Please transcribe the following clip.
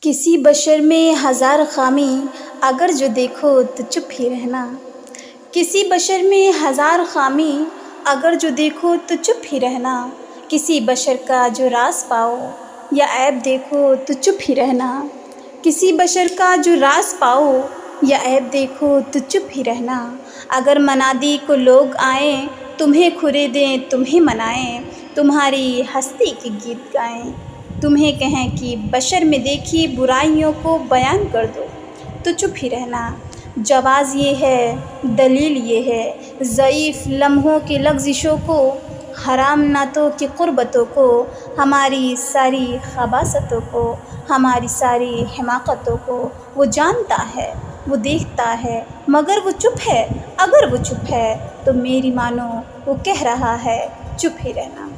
کسی بشر میں ہزار خامی اگر جو دیکھو تو چپ ہی رہنا۔ کسی بشر میں ہزار خامی اگر جو دیکھو تو چپ ہی رہنا۔ کسی بشر کا جو راز پاؤ یا عیب دیکھو تو چپ ہی رہنا۔ کسی بشر کا جو راز پاؤ یا عیب دیکھو تو چپ ہی رہنا۔ اگر منادی کو لوگ آئیں تمہیں کھرے دیں تمہیں منائیں، تمہاری ہستی کے گیت گائیں، تمہیں کہیں کہ بشر میں دیکھی برائیوں کو بیان کر دو تو چپ ہی رہنا۔ جواز یہ ہے، دلیل یہ ہے، ضعیف لمحوں کی لغزشوں کو، حرام نعتوں کی قربتوں کو، ہماری ساری خباثتوں کو، ہماری ساری حماقتوں کو۔ وہ جانتا ہے، وہ دیکھتا ہے، مگر وہ چپ ہے۔ اگر وہ چپ ہے تو میری مانو وہ کہہ رہا ہے چپ ہی رہنا۔